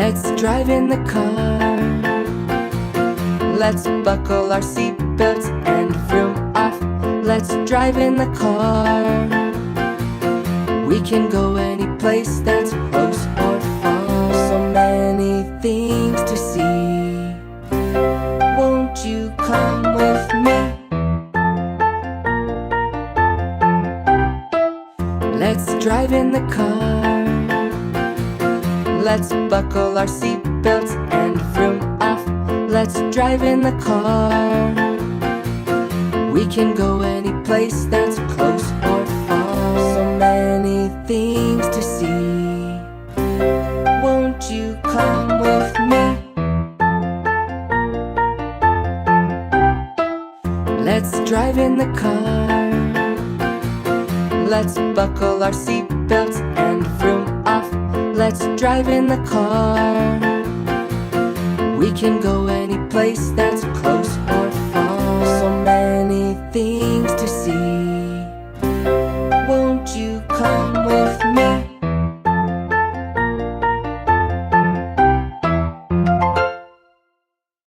Let's drive in the car. Let's buckle our seatbelts and vroom off. Let's drive in the car. We can go any place that's close or far. So many things to see. Won't you come with me? Let's drive in the car. Let's buckle our seatbelts and vroom off. Let's drive in the car. We can go any place that's close or far. So many things to see. Won't you come with me? Let's drive in the car. Let's buckle our seatbelts and vroom off. Let's drive in the car. We can go any place that